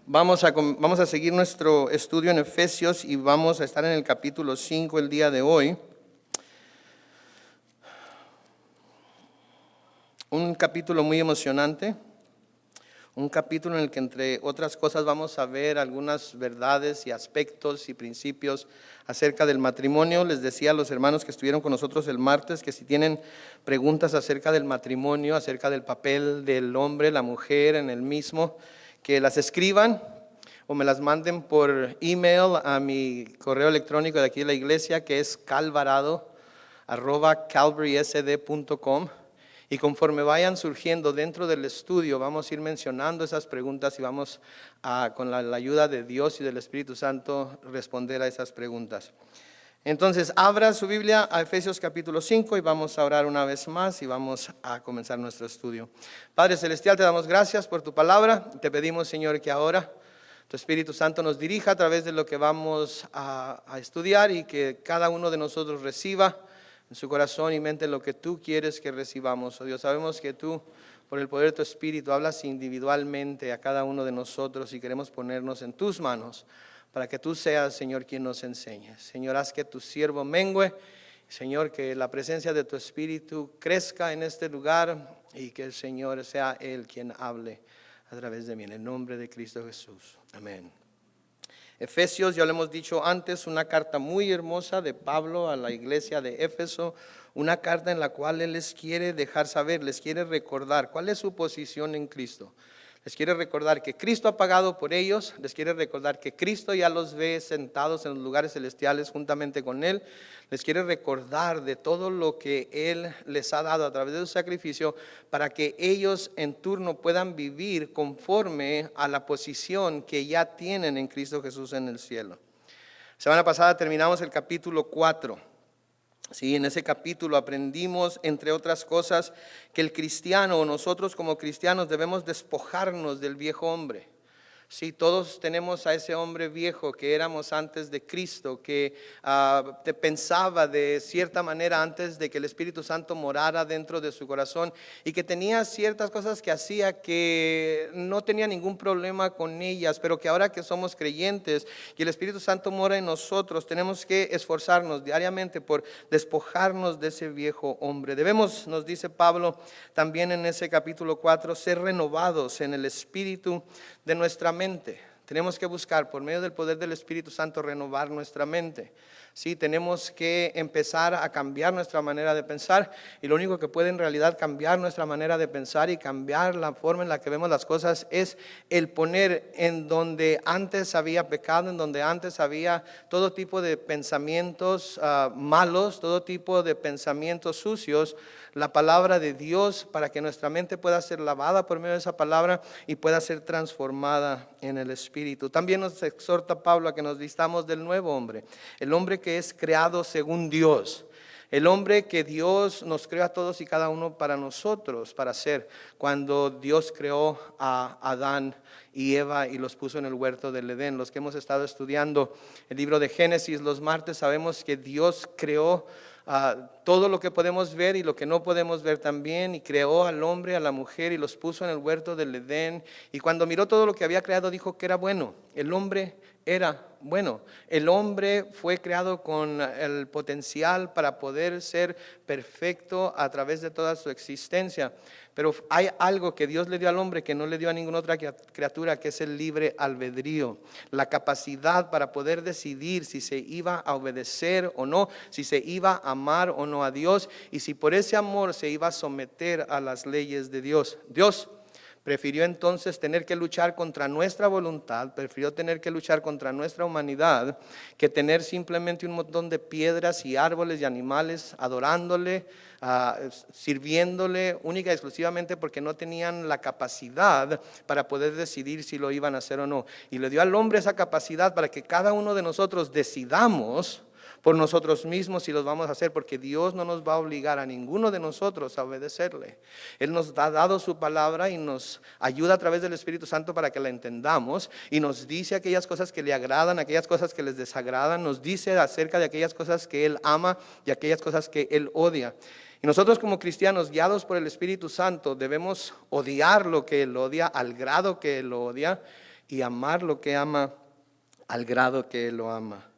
Vamos a seguir nuestro estudio en Efesios y vamos a estar en el capítulo 5 el día de hoy. Un capítulo muy emocionante, un capítulo en el que entre otras cosas vamos a ver algunas verdades y aspectos y principios acerca del matrimonio. Les decía a los hermanos que estuvieron con nosotros el martes que si tienen preguntas acerca del matrimonio, acerca del papel del hombre, la mujer en el mismo, que las escriban o me las manden por email a mi correo electrónico de aquí de la iglesia, que es calvarado@calvarysd.com. Y conforme vayan surgiendo dentro del estudio, vamos a ir mencionando esas preguntas y vamos a, con la ayuda de Dios y del Espíritu Santo, responder a esas preguntas. Entonces, abra su Biblia a Efesios capítulo 5 y vamos a orar una vez más y vamos a comenzar nuestro estudio. Padre Celestial, te damos gracias por tu palabra. Te pedimos, Señor, que ahora tu Espíritu Santo nos dirija a través de lo que vamos a estudiar y que cada uno de nosotros reciba en su corazón y mente lo que tú quieres que recibamos. Oh Dios, sabemos que tú, por el poder de tu Espíritu, hablas individualmente a cada uno de nosotros y queremos ponernos en tus manos para que tú seas, Señor, quien nos enseñe. Señor, haz que tu siervo mengüe. Señor, que la presencia de tu Espíritu crezca en este lugar y que el Señor sea Él quien hable a través de mí. En el nombre de Cristo Jesús. Amén. Efesios, ya lo hemos dicho antes, una carta muy hermosa de Pablo a la iglesia de Éfeso, una carta en la cual él les quiere dejar saber, les quiere recordar cuál es su posición en Cristo. Les quiere recordar que Cristo ha pagado por ellos, les quiere recordar que Cristo ya los ve sentados en los lugares celestiales juntamente con Él. Les quiere recordar de todo lo que Él les ha dado a través de su sacrificio para que ellos en turno puedan vivir conforme a la posición que ya tienen en Cristo Jesús en el cielo. Semana pasada terminamos el capítulo 4. Sí, en ese capítulo aprendimos, entre otras cosas, que el cristiano o nosotros como cristianos debemos despojarnos del viejo hombre. Sí, todos tenemos a ese hombre viejo que éramos antes de Cristo, que te pensaba de cierta manera antes de que el Espíritu Santo morara dentro de su corazón y que tenía ciertas cosas que hacía que no tenía ningún problema con ellas, pero que ahora que somos creyentes y el Espíritu Santo mora en nosotros, tenemos que esforzarnos diariamente por despojarnos de ese viejo hombre. Debemos, nos dice Pablo también en ese capítulo 4, ser renovados en el espíritu de nuestra mente. Tenemos que buscar por medio del poder del Espíritu Santo renovar nuestra mente. Sí, tenemos que empezar a cambiar nuestra manera de pensar y lo único que puede en realidad cambiar nuestra manera de pensar y cambiar la forma en la que vemos las cosas es el poner en donde antes había pecado, en donde antes había todo tipo de pensamientos malos, todo tipo de pensamientos sucios, la palabra de Dios para que nuestra mente pueda ser lavada por medio de esa palabra y pueda ser transformada en el Espíritu. También nos exhorta Pablo a que nos vistamos del nuevo hombre, el hombre que es creado según Dios, el hombre que Dios nos creó a todos y cada uno para nosotros, para ser. Cuando Dios creó a Adán y Eva y los puso en el huerto del Edén, los que hemos estado estudiando el libro de Génesis los martes, sabemos que Dios creó todo lo que podemos ver y lo que no podemos ver también, y creó al hombre, a la mujer y los puso en el huerto del Edén, y cuando miró todo lo que había creado dijo que era bueno. El hombre era bueno, el hombre fue creado con el potencial para poder ser perfecto a través de toda su existencia. Pero hay algo que Dios le dio al hombre que no le dio a ninguna otra criatura, que es el libre albedrío, la capacidad para poder decidir si se iba a obedecer o no, si se iba a amar o no a Dios y si por ese amor se iba a someter a las leyes de Dios. Dios prefirió entonces tener que luchar contra nuestra voluntad, prefirió tener que luchar contra nuestra humanidad, que tener simplemente un montón de piedras y árboles y animales adorándole, sirviéndole única y exclusivamente porque no tenían la capacidad para poder decidir si lo iban a hacer o no. Y le dio al hombre esa capacidad para que cada uno de nosotros decidamos por nosotros mismos si los vamos a hacer, porque Dios no nos va a obligar a ninguno de nosotros a obedecerle. Él nos ha dado su palabra y nos ayuda a través del Espíritu Santo para que la entendamos y nos dice aquellas cosas que le agradan, aquellas cosas que les desagradan, nos dice acerca de aquellas cosas que Él ama y aquellas cosas que Él odia. Y nosotros como cristianos, guiados por el Espíritu Santo, debemos odiar lo que Él odia al grado que Él odia y amar lo que ama al grado que Él lo ama.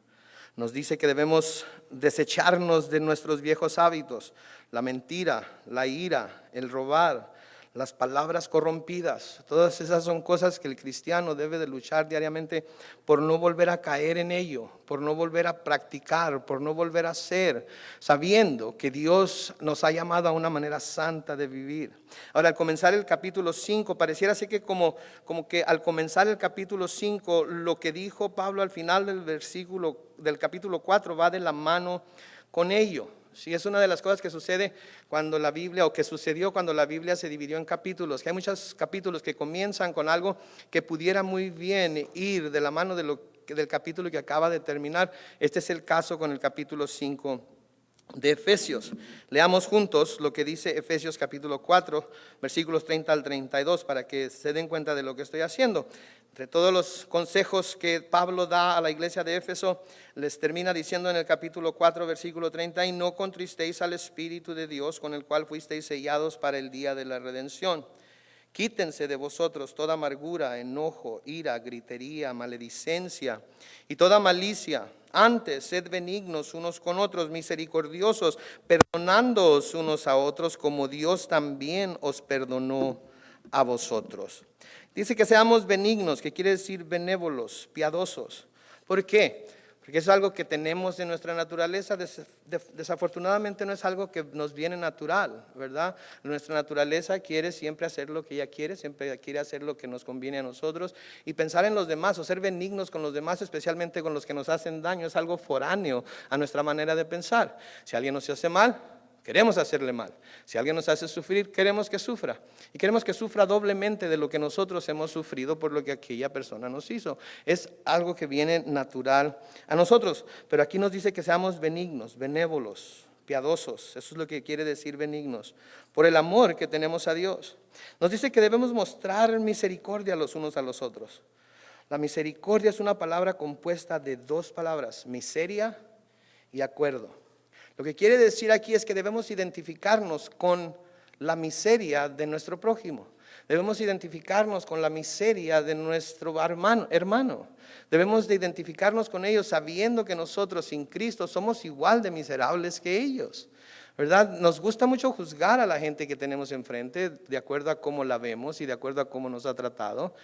Nos dice que debemos desecharnos de nuestros viejos hábitos, la mentira, la ira, el robar, las palabras corrompidas. Todas esas son cosas que el cristiano debe de luchar diariamente por no volver a caer en ello, por no volver a practicar, por no volver a hacer, sabiendo que Dios nos ha llamado a una manera santa de vivir. Ahora, al comenzar el capítulo 5, pareciera ser que como que al comenzar el capítulo 5, lo que dijo Pablo al final del capítulo 4 va de la mano con ello. Sí, es una de las cosas que sucede cuando la Biblia, o que sucedió cuando la Biblia se dividió en capítulos, que hay muchos capítulos que comienzan con algo que pudiera muy bien ir de la mano del capítulo que acaba de terminar. Este es el caso con el capítulo 5 de Efesios. Leamos juntos lo que dice Efesios capítulo 4, versículos 30 al 32, para que se den cuenta de lo que estoy haciendo. Entre todos los consejos que Pablo da a la iglesia de Éfeso, les termina diciendo en el capítulo 4, versículo 30, y no contristéis al Espíritu de Dios, con el cual fuisteis sellados para el día de la redención. Quítense de vosotros toda amargura, enojo, ira, gritería, maledicencia y toda malicia. Antes, sed benignos unos con otros, misericordiosos, perdonándoos unos a otros, como Dios también os perdonó a vosotros. Dice que seamos benignos, que quiere decir benévolos, piadosos. ¿Por qué? Porque es algo que tenemos en nuestra naturaleza. Desafortunadamente no es algo que nos viene natural, ¿verdad? Nuestra naturaleza quiere siempre hacer lo que ella quiere, siempre quiere hacer lo que nos conviene a nosotros, y pensar en los demás o ser benignos con los demás, especialmente con los que nos hacen daño, es algo foráneo a nuestra manera de pensar. Si alguien nos hace mal, queremos hacerle mal. Si alguien nos hace sufrir, queremos que sufra. Y queremos que sufra doblemente de lo que nosotros hemos sufrido por lo que aquella persona nos hizo. Es algo que viene natural a nosotros. Pero aquí nos dice que seamos benignos, benévolos, piadosos. Eso es lo que quiere decir benignos. Por el amor que tenemos a Dios. Nos dice que debemos mostrar misericordia los unos a los otros. La misericordia es una palabra compuesta de dos palabras: miseria y acuerdo. Lo que quiere decir aquí es que debemos identificarnos con la miseria de nuestro prójimo. Debemos identificarnos con la miseria de nuestro hermano. Debemos de identificarnos con ellos sabiendo que nosotros sin Cristo somos igual de miserables que ellos, ¿verdad? Nos gusta mucho juzgar a la gente que tenemos enfrente de acuerdo a cómo la vemos y de acuerdo a cómo nos ha tratado.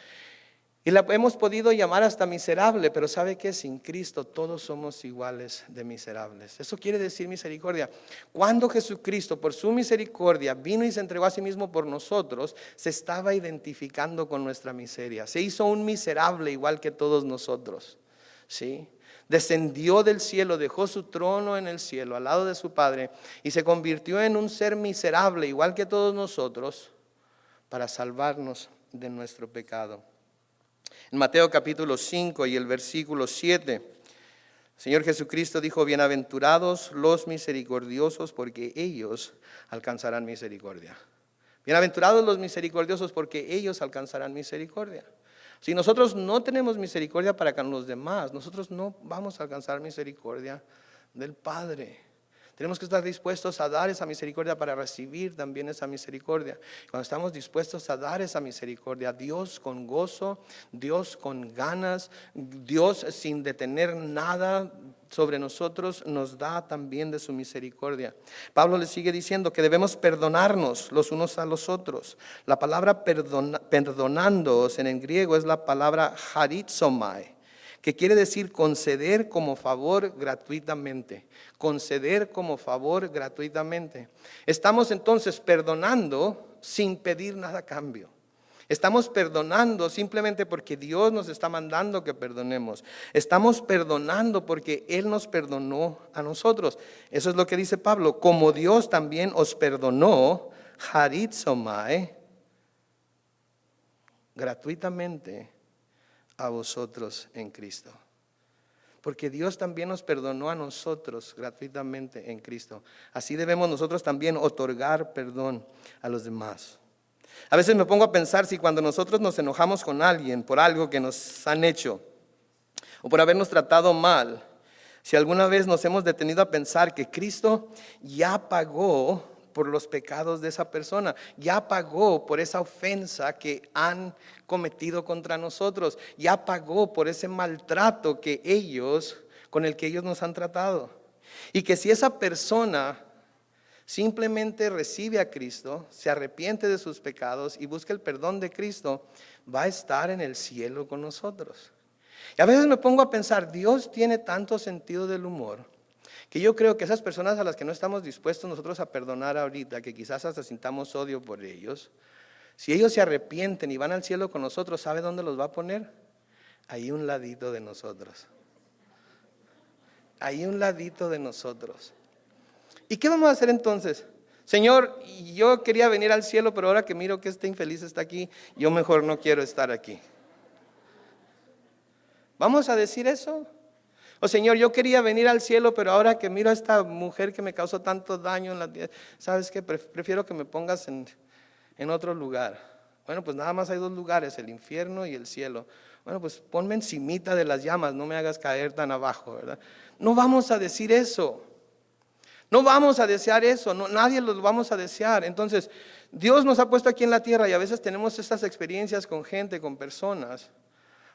Y la hemos podido llamar hasta miserable, pero ¿sabe qué? Sin Cristo todos somos iguales de miserables. Eso quiere decir misericordia. Cuando Jesucristo, por su misericordia, vino y se entregó a sí mismo por nosotros, se estaba identificando con nuestra miseria. Se hizo un miserable igual que todos nosotros, ¿sí? Descendió del cielo, dejó su trono en el cielo, al lado de su Padre, y se convirtió en un ser miserable igual que todos nosotros, para salvarnos de nuestro pecado. En Mateo capítulo 5 y el versículo 7, el Señor Jesucristo dijo: bienaventurados los misericordiosos, porque ellos alcanzarán misericordia. Bienaventurados los misericordiosos, porque ellos alcanzarán misericordia. Si nosotros no tenemos misericordia para con los demás, nosotros no vamos a alcanzar misericordia del Padre. Tenemos que estar dispuestos a dar esa misericordia para recibir también esa misericordia. Cuando estamos dispuestos a dar esa misericordia, Dios con gozo, Dios con ganas, Dios sin detener nada sobre nosotros, nos da también de su misericordia. Pablo le sigue diciendo que debemos perdonarnos los unos a los otros. La palabra perdonándoos en el griego es la palabra charizomai, que quiere decir conceder como favor gratuitamente. Conceder como favor gratuitamente. Estamos entonces perdonando sin pedir nada a cambio. Estamos perdonando simplemente porque Dios nos está mandando que perdonemos. Estamos perdonando porque Él nos perdonó a nosotros. Eso es lo que dice Pablo. Como Dios también os perdonó, charizomai, gratuitamente a vosotros en Cristo. Porque Dios también nos perdonó a nosotros gratuitamente en Cristo. Así debemos nosotros también otorgar perdón a los demás. A veces me pongo a pensar si cuando nosotros nos enojamos con alguien por algo que nos han hecho o por habernos tratado mal, si alguna vez nos hemos detenido a pensar que Cristo ya pagó por los pecados de esa persona, ya pagó por esa ofensa que han cometido contra nosotros, ya pagó por ese maltrato con el que ellos nos han tratado. Y que si esa persona simplemente recibe a Cristo, se arrepiente de sus pecados y busca el perdón de Cristo, va a estar en el cielo con nosotros. Y a veces me pongo a pensar, Dios tiene tanto sentido del humor, que yo creo que esas personas a las que no estamos dispuestos nosotros a perdonar ahorita, que quizás hasta sintamos odio por ellos, si ellos se arrepienten y van al cielo con nosotros, ¿sabe dónde los va a poner? Ahí un ladito de nosotros. Ahí un ladito de nosotros. ¿Y qué vamos a hacer entonces? Señor, yo quería venir al cielo, pero ahora que miro que este infeliz está aquí, yo mejor no quiero estar aquí. ¿Vamos a decir eso? O Señor, yo quería venir al cielo, pero ahora que miro a esta mujer que me causó tanto daño en la tierra, ¿sabes qué? Prefiero que me pongas en otro lugar. Bueno, pues nada más hay dos lugares, el infierno y el cielo. Bueno, pues ponme encimita de las llamas, no me hagas caer tan abajo, ¿verdad? No vamos a decir eso. No vamos a desear eso, no, nadie lo vamos a desear. Entonces, Dios nos ha puesto aquí en la tierra y a veces tenemos estas experiencias con gente, con personas,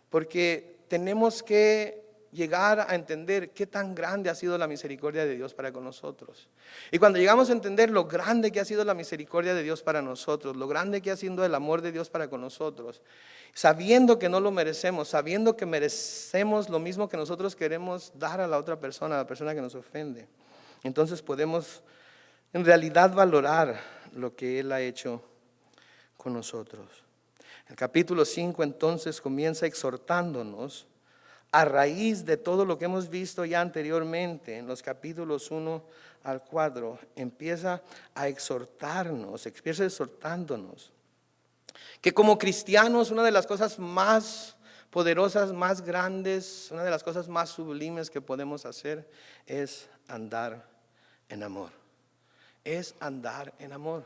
porque tenemos que llegar a entender qué tan grande ha sido la misericordia de Dios para con nosotros. Y cuando llegamos a entender lo grande que ha sido la misericordia de Dios para nosotros, lo grande que ha sido el amor de Dios para con nosotros, sabiendo que no lo merecemos, sabiendo que merecemos lo mismo que nosotros queremos dar a la otra persona, a la persona que nos ofende, entonces podemos en realidad valorar lo que Él ha hecho con nosotros. El capítulo 5 entonces comienza exhortándonos a raíz de todo lo que hemos visto ya anteriormente en los capítulos 1 al 4. Empieza exhortándonos que como cristianos una de las cosas más poderosas, más grandes, una de las cosas más sublimes que podemos hacer es andar en amor. Es andar en amor.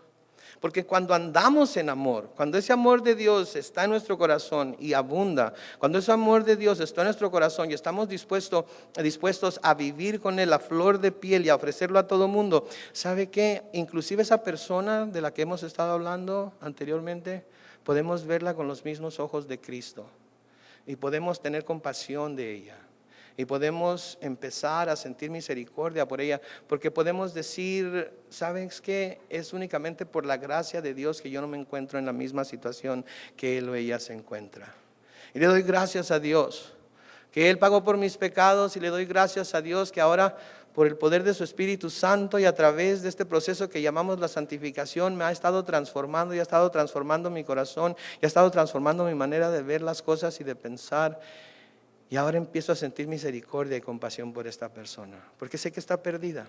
Porque cuando andamos en amor, cuando ese amor de Dios está en nuestro corazón y abunda, cuando ese amor de Dios está en nuestro corazón y estamos dispuestos a vivir con Él a flor de piel y a ofrecerlo a todo mundo, ¿sabe qué? Inclusive esa persona de la que hemos estado hablando anteriormente, podemos verla con los mismos ojos de Cristo y podemos tener compasión de ella. Y podemos empezar a sentir misericordia por ella, porque podemos decir, ¿sabes qué? Es únicamente por la gracia de Dios que yo no me encuentro en la misma situación que él o ella se encuentra. Y le doy gracias a Dios, que Él pagó por mis pecados, y le doy gracias a Dios que ahora por el poder de su Espíritu Santo y a través de este proceso que llamamos la santificación, me ha estado transformando y ha estado transformando mi corazón y ha estado transformando mi manera de ver las cosas y de pensar. Y ahora empiezo a sentir misericordia y compasión por esta persona, porque sé que está perdida,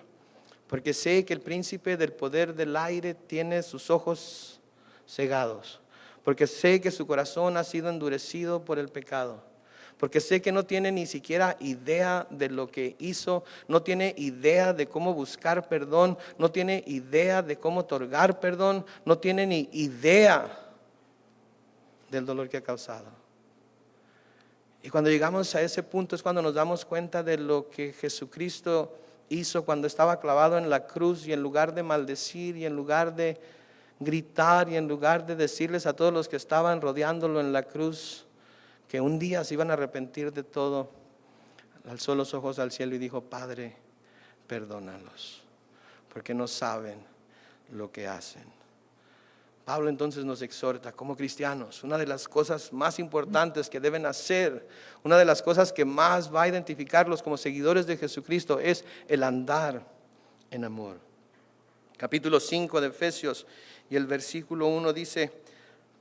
porque sé que el príncipe del poder del aire tiene sus ojos cegados, porque sé que su corazón ha sido endurecido por el pecado, porque sé que no tiene ni siquiera idea de lo que hizo, no tiene idea de cómo buscar perdón, no tiene idea de cómo otorgar perdón, no tiene ni idea del dolor que ha causado. Y cuando llegamos a ese punto es cuando nos damos cuenta de lo que Jesucristo hizo cuando estaba clavado en la cruz, y en lugar de maldecir y en lugar de gritar y en lugar de decirles a todos los que estaban rodeándolo en la cruz que un día se iban a arrepentir de todo, alzó los ojos al cielo y dijo: Padre, perdónalos, porque no saben lo que hacen. Pablo entonces nos exhorta como cristianos, una de las cosas más importantes que deben hacer, una de las cosas que más va a identificarlos como seguidores de Jesucristo es el andar en amor. Capítulo 5 de Efesios y el versículo 1 dice: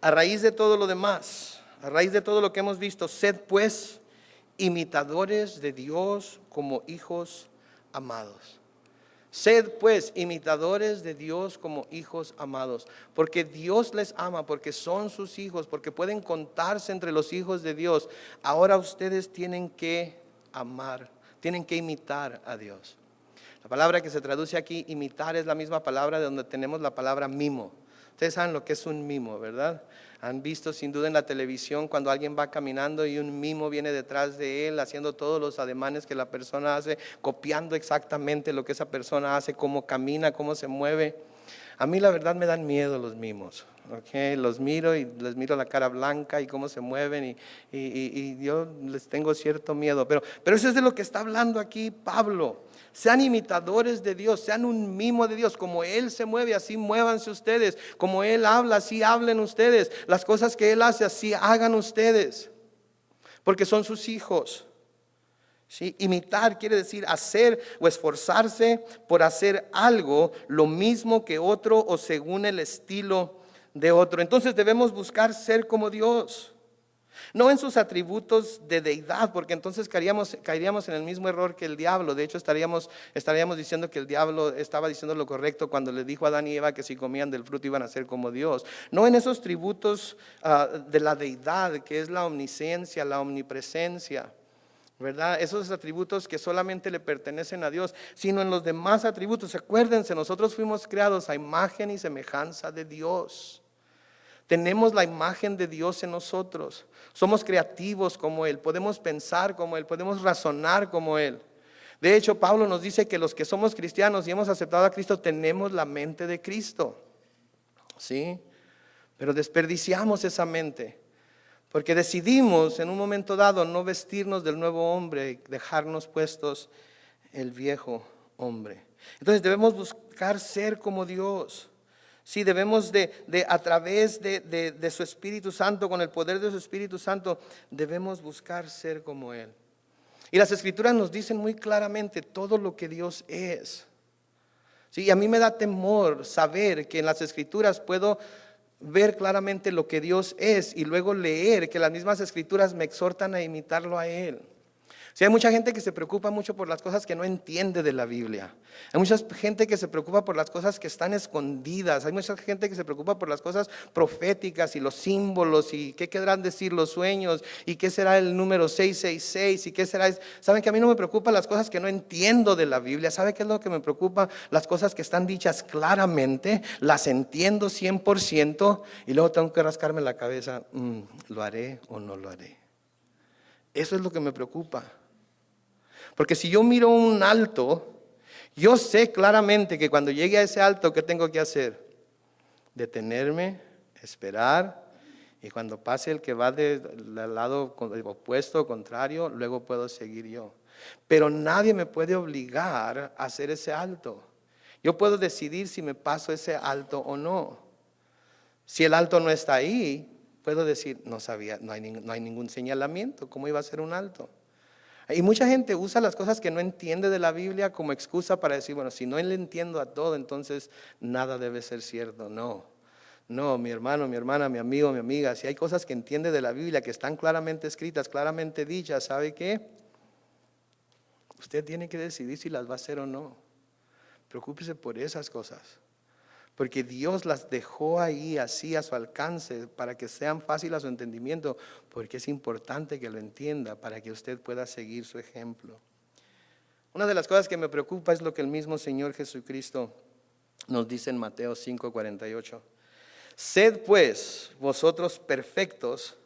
a raíz de todo lo demás, a raíz de todo lo que hemos visto, sed pues imitadores de Dios como hijos amados. Sed pues imitadores de Dios como hijos amados, porque Dios les ama, porque son sus hijos, porque pueden contarse entre los hijos de Dios. Ahora ustedes tienen que amar, tienen que imitar a Dios. La palabra que se traduce aquí, imitar, es la misma palabra de donde tenemos la palabra mimo. Ustedes saben lo que es un mimo, ¿verdad? Han visto sin duda en la televisión cuando alguien va caminando y un mimo viene detrás de él haciendo todos los ademanes que la persona hace, copiando exactamente lo que esa persona hace, cómo camina, cómo se mueve. A mí la verdad me dan miedo los mimos. Okay, los miro y les miro la cara blanca y cómo se mueven y yo les tengo cierto miedo. Pero eso es de lo que está hablando aquí Pablo. Sean imitadores de Dios, sean un mimo de Dios. Como Él se mueve, así muévanse ustedes. Como Él habla, así hablen ustedes. Las cosas que Él hace, así hagan ustedes. Porque son sus hijos. ¿Sí? Imitar quiere decir hacer o esforzarse por hacer algo, lo mismo que otro o según el estilo de otro. Entonces debemos buscar ser como Dios, no en sus atributos de deidad, porque entonces caeríamos en el mismo error que el diablo. De hecho estaríamos diciendo que el diablo estaba diciendo lo correcto cuando le dijo a Adán y Eva que si comían del fruto iban a ser como Dios. No en esos tributos de la deidad, que es la omnisciencia, la omnipresencia, ¿verdad? Esos atributos que solamente le pertenecen a Dios, sino en los demás atributos. Acuérdense, nosotros fuimos creados a imagen y semejanza de Dios. Tenemos la imagen de Dios en nosotros. Somos creativos como Él, podemos pensar como Él, podemos razonar como Él. De hecho, Pablo nos dice que los que somos cristianos y hemos aceptado a Cristo tenemos la mente de Cristo. ¿Sí? Pero desperdiciamos esa mente. Porque decidimos en un momento dado no vestirnos del nuevo hombre y dejarnos puestos el viejo hombre. Entonces debemos buscar ser como Dios. Sí, debemos de a través de su Espíritu Santo, con el poder de su Espíritu Santo, debemos buscar ser como Él. Y las Escrituras nos dicen muy claramente todo lo que Dios es. Sí, y a mí me da temor saber que en las Escrituras puedo ver claramente lo que Dios es y luego leer que las mismas Escrituras me exhortan a imitarlo a Él. Sí, hay mucha gente que se preocupa mucho por las cosas que no entiende de la Biblia. Hay mucha gente que se preocupa por las cosas que están escondidas. Hay mucha gente que se preocupa por las cosas proféticas y los símbolos y qué querrán decir los sueños y qué será el número 666 y qué será. Saben que a mí no me preocupan las cosas que no entiendo de la Biblia. ¿Sabe qué es lo que me preocupa? Las cosas que están dichas claramente, las entiendo 100% y luego tengo que rascarme la cabeza. ¿Lo haré o no lo haré? Eso es lo que me preocupa. Porque si yo miro un alto, yo sé claramente que cuando llegue a ese alto, ¿qué tengo que hacer? Detenerme, esperar, y cuando pase el que va del lado opuesto, contrario, luego puedo seguir yo. Pero nadie me puede obligar a hacer ese alto. Yo puedo decidir si me paso ese alto o no. Si el alto no está ahí, puedo decir, no sabía, no hay ningún señalamiento, ¿cómo iba a ser un alto? Y mucha gente usa las cosas que no entiende de la Biblia como excusa para decir, bueno, si no le entiendo a todo, entonces nada debe ser cierto. No, mi hermano, mi hermana, mi amigo, mi amiga, si hay cosas que entiende de la Biblia que están claramente escritas, claramente dichas, ¿sabe qué? Usted tiene que decidir si las va a hacer o no. Preocúpese por esas cosas. Porque Dios las dejó ahí así a su alcance para que sean fáciles a su entendimiento, porque es importante que lo entienda para que usted pueda seguir su ejemplo. Una de las cosas que me preocupa es lo que el mismo Señor Jesucristo nos dice en Mateo 5:48. Sed pues vosotros perfectos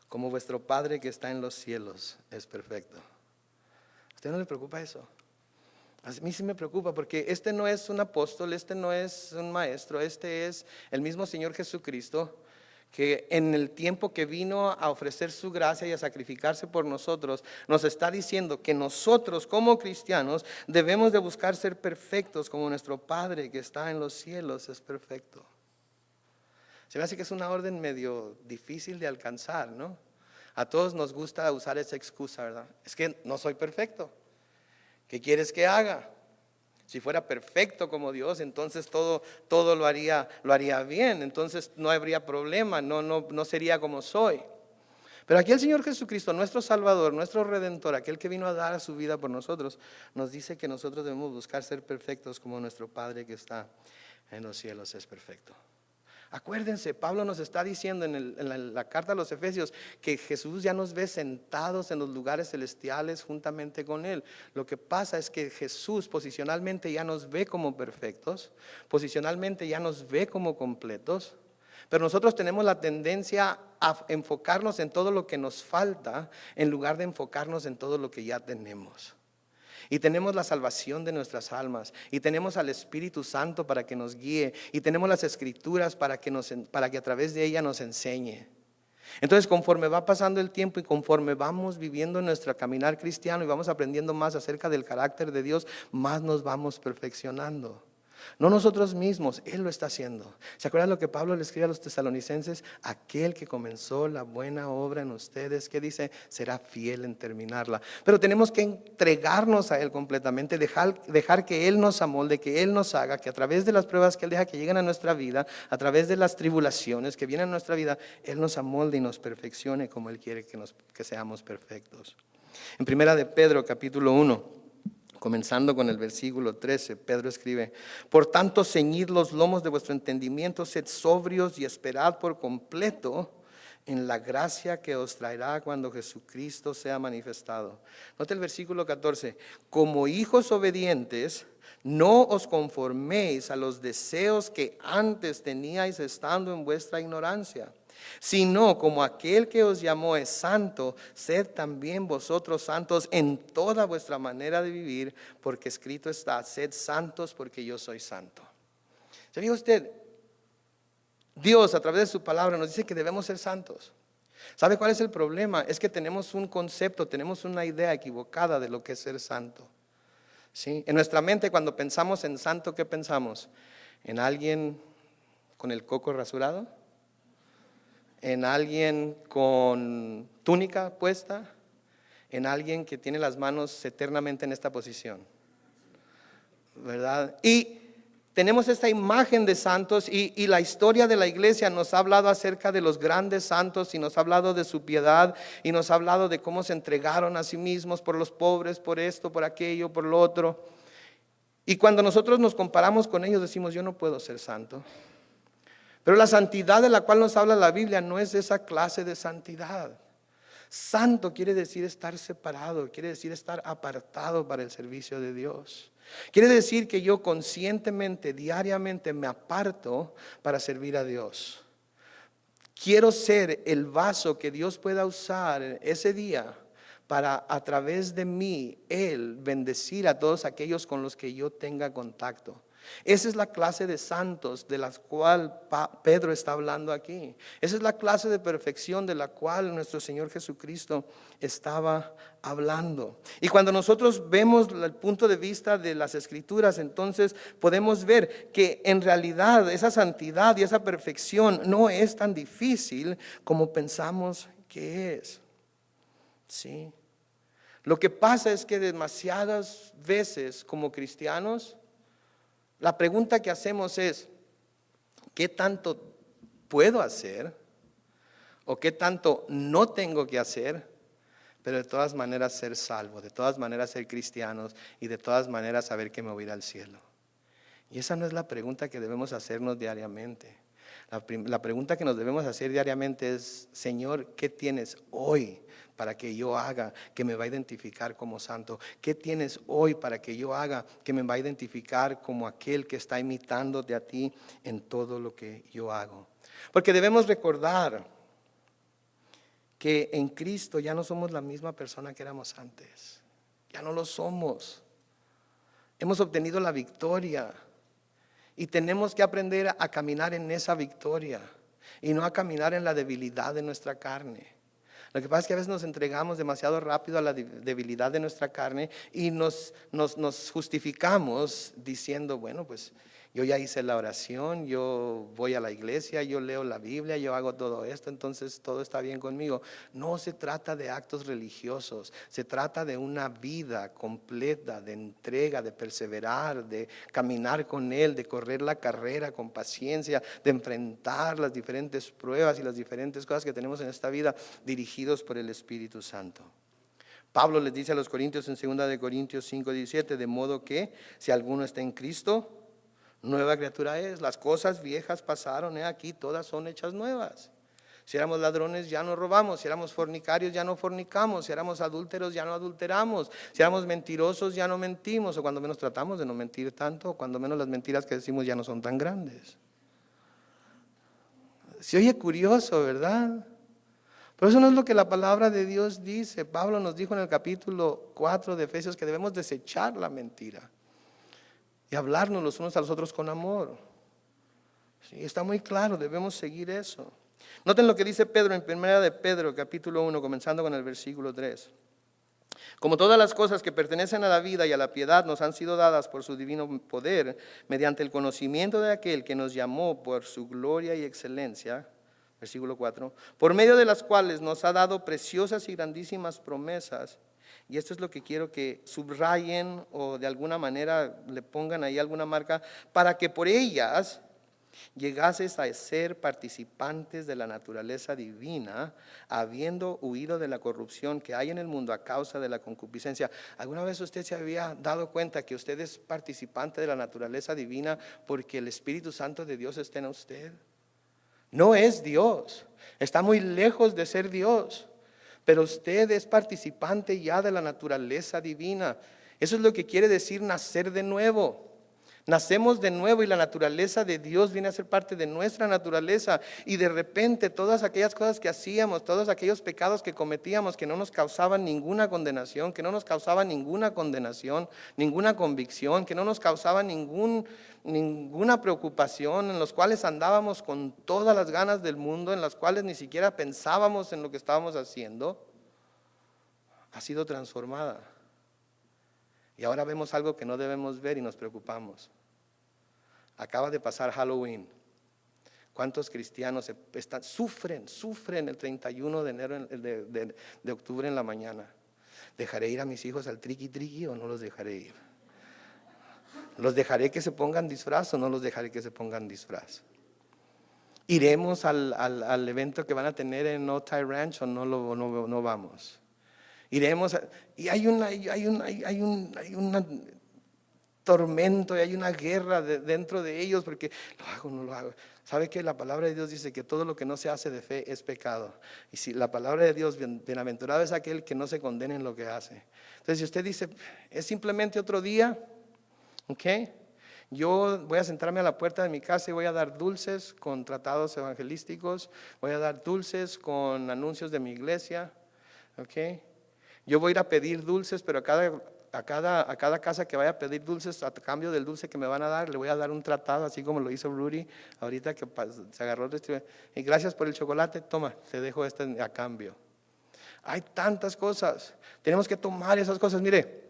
como vuestro Padre que está en los cielos es perfecto. ¿A usted no le preocupa eso? A mí sí me preocupa porque este no es un apóstol, este no es un maestro, este es el mismo Señor Jesucristo que en el tiempo que vino a ofrecer su gracia y a sacrificarse por nosotros, nos está diciendo que nosotros como cristianos debemos de buscar ser perfectos como nuestro Padre que está en los cielos es perfecto. Se me hace que es una orden medio difícil de alcanzar, ¿no? A todos nos gusta usar esa excusa, ¿verdad? Es que no soy perfecto. ¿Qué quieres que haga? Si fuera perfecto como Dios, entonces todo lo haría bien, entonces no habría problema, no sería como soy. Pero aquí el Señor Jesucristo, nuestro Salvador, nuestro Redentor, aquel que vino a dar su vida por nosotros, nos dice que nosotros debemos buscar ser perfectos como nuestro Padre que está en los cielos es perfecto. Acuérdense, Pablo nos está diciendo en la carta a los Efesios que Jesús ya nos ve sentados en los lugares celestiales juntamente con Él. Lo que pasa es que Jesús posicionalmente ya nos ve como perfectos, posicionalmente ya nos ve como completos, pero nosotros tenemos la tendencia a enfocarnos en todo lo que nos falta en lugar de enfocarnos en todo lo que ya tenemos. Y tenemos la salvación de nuestras almas. Y tenemos al Espíritu Santo para que nos guíe. Y tenemos las Escrituras para que a través de ella nos enseñe. Entonces, conforme va pasando el tiempo y conforme vamos viviendo nuestro caminar cristiano y vamos aprendiendo más acerca del carácter de Dios, más nos vamos perfeccionando. No nosotros mismos, Él lo está haciendo. ¿Se acuerdan lo que Pablo le escribe a los tesalonicenses? Aquel que comenzó la buena obra en ustedes, ¿qué dice? Será fiel en terminarla. Pero tenemos que entregarnos a Él completamente, dejar que Él nos amolde, que Él nos haga, que a través de las pruebas que Él deja que lleguen a nuestra vida, a través de las tribulaciones que vienen a nuestra vida, Él nos amolde y nos perfeccione como Él quiere que seamos perfectos. En primera de Pedro, capítulo 1. Comenzando con el versículo 13, Pedro escribe: por tanto, ceñid los lomos de vuestro entendimiento, sed sobrios y esperad por completo en la gracia que os traerá cuando Jesucristo sea manifestado. Note el versículo 14: como hijos obedientes, no os conforméis a los deseos que antes teníais estando en vuestra ignorancia, sino como aquel que os llamó es santo, sed también vosotros santos en toda vuestra manera de vivir, porque escrito está: sed santos porque yo soy santo. ¿Sabía usted? Dios a través de su palabra nos dice que debemos ser santos. ¿Sabe cuál es el problema? Es que tenemos un concepto, tenemos una idea equivocada de lo que es ser santo. ¿Sí? En nuestra mente, cuando pensamos en santo, ¿qué pensamos? ¿En alguien con el coco rasurado? ¿En alguien con túnica puesta? ¿En alguien que tiene las manos eternamente en esta posición? ¿Verdad? Y tenemos esta imagen de santos y la historia de la iglesia nos ha hablado acerca de los grandes santos y nos ha hablado de su piedad y nos ha hablado de cómo se entregaron a sí mismos por los pobres, por esto, por aquello, por lo otro. Y cuando nosotros nos comparamos con ellos decimos: yo no puedo ser santo. Pero la santidad de la cual nos habla la Biblia no es esa clase de santidad. Santo quiere decir estar separado, quiere decir estar apartado para el servicio de Dios. Quiere decir que yo conscientemente, diariamente me aparto para servir a Dios. Quiero ser el vaso que Dios pueda usar ese día para a través de mí, Él bendecir a todos aquellos con los que yo tenga contacto. Esa es la clase de santos de la cual Pedro está hablando aquí. Esa es la clase de perfección de la cual nuestro Señor Jesucristo estaba hablando. Y cuando nosotros vemos el punto de vista de las Escrituras, entonces podemos ver que en realidad esa santidad y esa perfección no es tan difícil como pensamos que es. Sí. Lo que pasa es que demasiadas veces como cristianos, la pregunta que hacemos es: ¿qué tanto puedo hacer? ¿O qué tanto no tengo que hacer? Pero de todas maneras ser salvo, de todas maneras ser cristianos y de todas maneras saber que me voy a ir al cielo. Y esa no es la pregunta que debemos hacernos diariamente. La pregunta que nos debemos hacer diariamente es: Señor, ¿qué tienes hoy para que yo haga que me va a identificar como santo? ¿Qué tienes hoy para que yo haga que me va a identificar como aquel que está imitándote a ti en todo lo que yo hago? Porque debemos recordar que en Cristo ya no somos la misma persona que éramos antes. Ya no lo somos. Hemos obtenido la victoria. Y tenemos que aprender a caminar en esa victoria y no a caminar en la debilidad de nuestra carne. Lo que pasa es que a veces nos entregamos demasiado rápido a la debilidad de nuestra carne y nos justificamos diciendo: bueno, pues yo ya hice la oración, yo voy a la iglesia, yo leo la Biblia, yo hago todo esto, entonces todo está bien conmigo. No se trata de actos religiosos, se trata de una vida completa de entrega, de perseverar, de caminar con Él, de correr la carrera con paciencia, de enfrentar las diferentes pruebas y las diferentes cosas que tenemos en esta vida, dirigidos por el Espíritu Santo. Pablo les dice a los Corintios en 2 de Corintios 5:17: de modo que si alguno está en Cristo, nueva criatura es. Las cosas viejas pasaron, aquí todas son hechas nuevas. Si éramos ladrones, ya no robamos. Si éramos fornicarios, ya no fornicamos. Si éramos adúlteros, ya no adulteramos. Si éramos mentirosos, ya no mentimos. O cuando menos tratamos de no mentir tanto. O cuando menos las mentiras que decimos ya no son tan grandes. Se oye curioso, ¿verdad? Pero eso no es lo que la palabra de Dios dice. Pablo nos dijo en el capítulo 4 de Efesios que debemos desechar la mentira y hablarnos los unos a los otros con amor. Sí, está muy claro, debemos seguir eso. Noten lo que dice Pedro en 1 de Pedro, capítulo 1, comenzando con el versículo 3. Como todas las cosas que pertenecen a la vida y a la piedad nos han sido dadas por su divino poder, mediante el conocimiento de aquel que nos llamó por su gloria y excelencia, versículo 4, por medio de las cuales nos ha dado preciosas y grandísimas promesas. Y esto es lo que quiero que subrayen o de alguna manera le pongan ahí alguna marca, para que por ellas llegases a ser participantes de la naturaleza divina, habiendo huido de la corrupción que hay en el mundo a causa de la concupiscencia. ¿Alguna vez usted se había dado cuenta que usted es participante de la naturaleza divina porque el Espíritu Santo de Dios está en usted? No es Dios, está muy lejos de ser Dios, pero usted es participante ya de la naturaleza divina. Eso es lo que quiere decir nacer de nuevo. Nacemos de nuevo y la naturaleza de Dios viene a ser parte de nuestra naturaleza, y de repente todas aquellas cosas que hacíamos, todos aquellos pecados que cometíamos que no nos causaban ninguna condenación, que no nos causaban ninguna condenación, ninguna convicción, que no nos causaban ninguna preocupación, en los cuales andábamos con todas las ganas del mundo, en las cuales ni siquiera pensábamos en lo que estábamos haciendo, ha sido transformada. Y ahora vemos algo que no debemos ver y nos preocupamos. Acaba de pasar Halloween. ¿Cuántos cristianos sufren el 31 de enero, de octubre en la mañana? ¿Dejaré ir a mis hijos al triqui triqui o no los dejaré ir? ¿Los dejaré que se pongan disfraz o no los dejaré que se pongan disfraz? ¿Iremos al evento que van a tener en Otay Ranch o no vamos? Iremos y hay un tormento y hay una guerra dentro de ellos porque lo hago o no lo hago. ¿Sabe que la palabra de Dios dice que todo lo que no se hace de fe es pecado? Y si la palabra de Dios, bienaventurado es aquel que no se condena en lo que hace. Entonces, si usted dice, es simplemente otro día, ¿ok? Yo voy a sentarme a la puerta de mi casa y voy a dar dulces con tratados evangelísticos, voy a dar dulces con anuncios de mi iglesia, ¿ok? Yo voy a ir a pedir dulces, pero a cada casa que vaya a pedir dulces, a cambio del dulce que me van a dar, le voy a dar un tratado, así como lo hizo Rudy ahorita que se agarró el distribuidor. Y gracias por el chocolate, toma, te dejo este a cambio. Hay tantas cosas, tenemos que tomar esas cosas. Mire,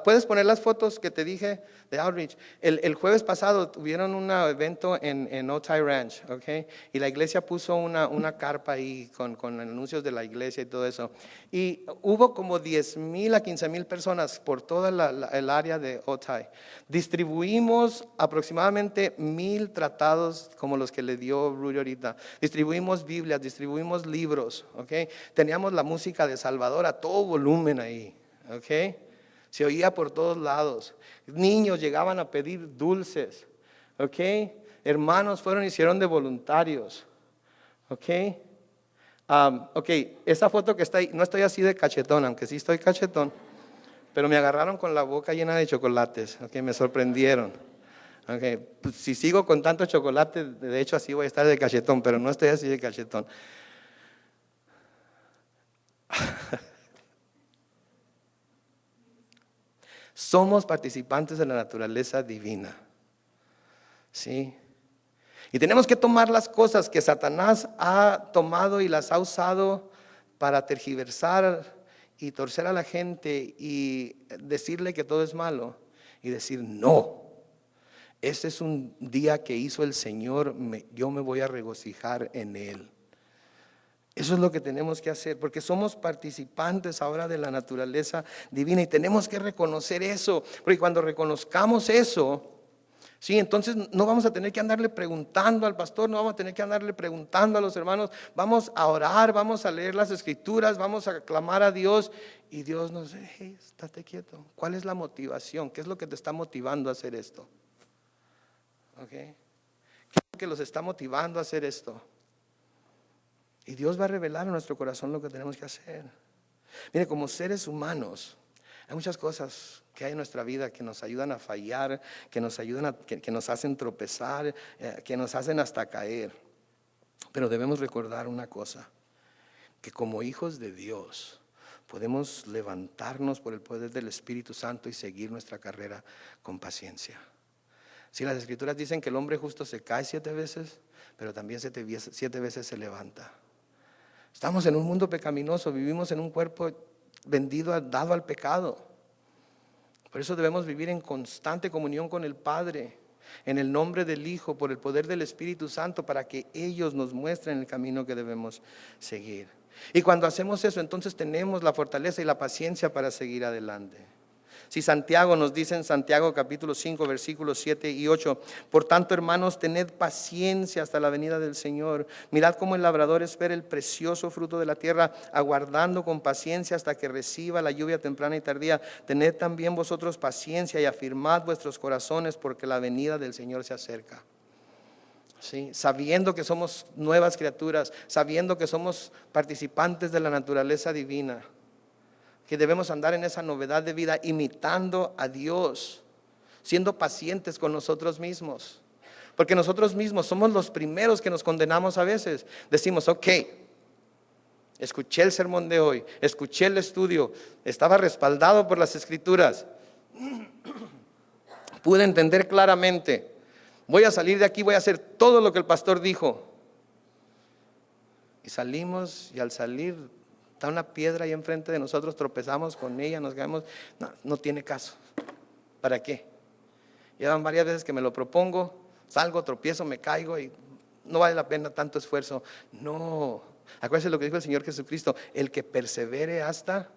puedes poner las fotos que te dije de Outreach. El jueves pasado tuvieron un evento en Otay Ranch, ¿okay? Y la iglesia puso una carpa ahí con anuncios de la iglesia y todo eso. Y hubo como 10,000 a 15,000 personas por toda el área de Otay. Distribuimos aproximadamente 1,000 tratados como los que le dio Rudy ahorita. Distribuimos Biblias, distribuimos libros, ¿okay? Teníamos la música de Salvador a todo volumen ahí. ¿Ok? Se oía por todos lados. Niños llegaban a pedir dulces. ¿Ok? Hermanos fueron y hicieron de voluntarios. ¿Ok? Ok, esa foto que está ahí, no estoy así de cachetón, aunque sí estoy cachetón, pero me agarraron con la boca llena de chocolates. ¿Ok? Me sorprendieron. ¿Ok? Pues, si sigo con tanto chocolate, de hecho así voy a estar de cachetón, pero no estoy así de cachetón. Somos participantes de la naturaleza divina, ¿sí? Y tenemos que tomar las cosas que Satanás ha tomado y las ha usado para tergiversar y torcer a la gente y decirle que todo es malo y decir no. Ese es un día que hizo el Señor, yo me voy a regocijar en él. Eso es lo que tenemos que hacer, porque somos participantes ahora de la naturaleza divina y tenemos que reconocer eso, porque cuando reconozcamos eso, sí, entonces no vamos a tener que andarle preguntando al pastor, no vamos a tener que andarle preguntando a los hermanos, vamos a orar, vamos a leer las escrituras, vamos a clamar a Dios y Dios nos dice, hey, estate quieto. ¿Cuál es la motivación? ¿Qué es lo que te está motivando a hacer esto? ¿Okay? ¿Qué es lo que los está motivando a hacer esto? Y Dios va a revelar en nuestro corazón lo que tenemos que hacer. Mire, como seres humanos, hay muchas cosas que hay en nuestra vida que nos ayudan a fallar, que nos ayudan que nos hacen tropezar, que nos hacen hasta caer. Pero debemos recordar una cosa. que como hijos de Dios podemos levantarnos por el poder del Espíritu Santo y seguir nuestra carrera con paciencia. Si las Escrituras dicen que el hombre justo se cae 7 veces, pero también 7 veces se levanta. Estamos en un mundo pecaminoso, vivimos en un cuerpo vendido, dado al pecado. Por eso debemos vivir en constante comunión con el Padre, en el nombre del Hijo, por el poder del Espíritu Santo, para que ellos nos muestren el camino que debemos seguir. Y cuando hacemos eso, entonces tenemos la fortaleza y la paciencia para seguir adelante. Si Santiago nos dice en Santiago capítulo 5 versículos 7 y 8, por tanto, hermanos, tened paciencia hasta la venida del Señor. Mirad cómo el labrador espera el precioso fruto de la tierra, aguardando con paciencia hasta que reciba la lluvia temprana y tardía. Tened también vosotros paciencia y afirmad vuestros corazones, porque la venida del Señor se acerca. ¿Sí? Sabiendo que somos nuevas criaturas, sabiendo que somos participantes de la naturaleza divina, que debemos andar en esa novedad de vida, imitando a Dios, siendo pacientes con nosotros mismos, porque nosotros mismos somos los primeros que nos condenamos a veces. Decimos, ok, escuché el sermón de hoy, escuché el estudio, estaba respaldado por las Escrituras, pude entender claramente, voy a salir de aquí, voy a hacer todo lo que el pastor dijo. Y salimos, y al salir está una piedra ahí enfrente de nosotros, tropezamos con ella, nos caemos. No tiene caso. ¿Para qué? Llevan varias veces que me lo propongo, salgo, tropiezo, me caigo y no vale la pena tanto esfuerzo. No, acuérdense lo que dijo el Señor Jesucristo: el que persevere hasta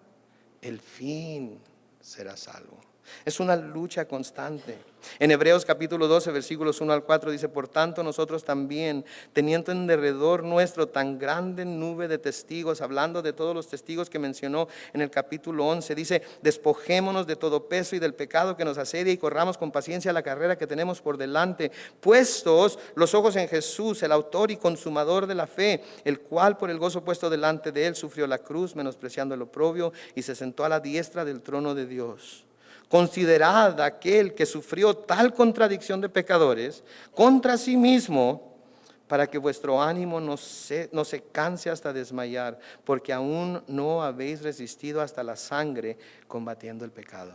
el fin será salvo. Es una lucha constante. En Hebreos capítulo 12 versículos 1 al 4 dice: por tanto nosotros también, teniendo en derredor nuestro tan grande nube de testigos, hablando de todos los testigos que mencionó en el capítulo 11, dice: despojémonos de todo peso y del pecado que nos asedia y corramos con paciencia la carrera que tenemos por delante, puestos los ojos en Jesús, el autor y consumador de la fe, el cual por el gozo puesto delante de él sufrió la cruz, menospreciando el oprobio, y se sentó a la diestra del trono de Dios. Considerad aquel que sufrió tal contradicción de pecadores contra sí mismo, para que vuestro ánimo no se canse hasta desmayar, porque aún no habéis resistido hasta la sangre combatiendo el pecado.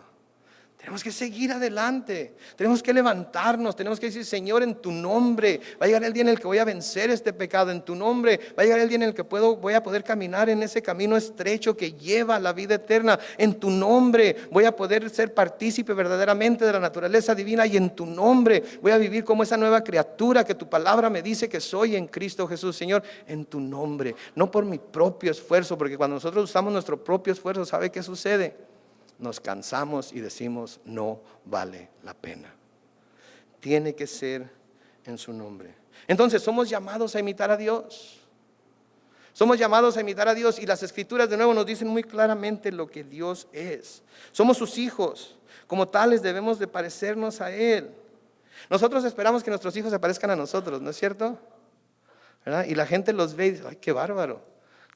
Tenemos que seguir adelante, tenemos que levantarnos, tenemos que decir: Señor, en tu nombre va a llegar el día en el que voy a vencer este pecado, en tu nombre va a llegar el día en el que voy a poder caminar en ese camino estrecho que lleva a la vida eterna, en tu nombre voy a poder ser partícipe verdaderamente de la naturaleza divina, y en tu nombre voy a vivir como esa nueva criatura que tu palabra me dice que soy en Cristo Jesús. Señor, en tu nombre, no por mi propio esfuerzo, porque cuando nosotros usamos nuestro propio esfuerzo, ¿sabe qué sucede? Nos cansamos y decimos: no vale la pena. Tiene que ser en su nombre. Entonces somos llamados a imitar a Dios. Somos llamados a imitar a Dios, y las Escrituras de nuevo nos dicen muy claramente lo que Dios es. Somos sus hijos, como tales debemos de parecernos a Él. Nosotros esperamos que nuestros hijos se parezcan a nosotros, ¿no es cierto? ¿Verdad? Y la gente los ve y dice: ay, qué bárbaro,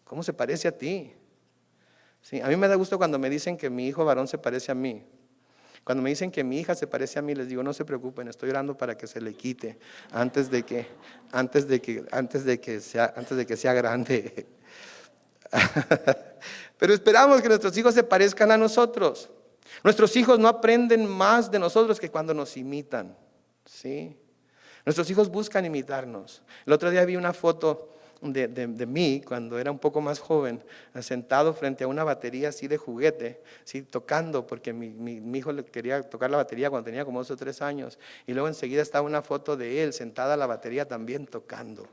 ¿cómo se parece a ti? Sí, a mí me da gusto cuando me dicen que mi hijo varón se parece a mí. Cuando me dicen que mi hija se parece a mí, les digo: no se preocupen, estoy orando para que se le quite antes de que sea grande. Pero esperamos que nuestros hijos se parezcan a nosotros. Nuestros hijos no aprenden más de nosotros que cuando nos imitan, ¿sí? Nuestros hijos buscan imitarnos. El otro día vi una foto de mí cuando era un poco más joven, sentado frente a una batería así de juguete, ¿sí? Tocando, porque mi hijo le quería tocar la batería cuando tenía como 2 o 3 años, y luego enseguida estaba una foto de él sentada a la batería también tocando.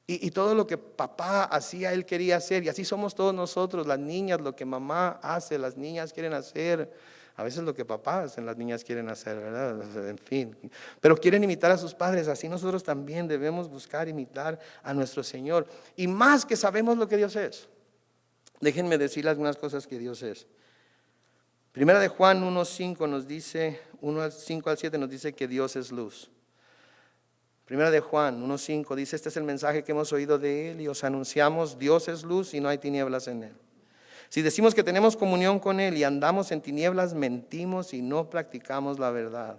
Y todo lo que papá hacía, él quería hacer, y así somos todos nosotros. Las niñas, lo que mamá hace, las niñas quieren hacer. A veces lo que papá hacen, las niñas quieren hacer, ¿verdad? En fin, pero quieren imitar a sus padres. Así nosotros también debemos buscar imitar a nuestro Señor. Y más que sabemos lo que Dios es, déjenme decirles algunas cosas que Dios es. Primera de Juan 1:5 nos dice, 1:5 al 7 nos dice que Dios es luz. Primera de Juan 1:5 dice: este es el mensaje que hemos oído de Él y os anunciamos: Dios es luz y no hay tinieblas en Él. Si decimos que tenemos comunión con Él y andamos en tinieblas, mentimos y no practicamos la verdad.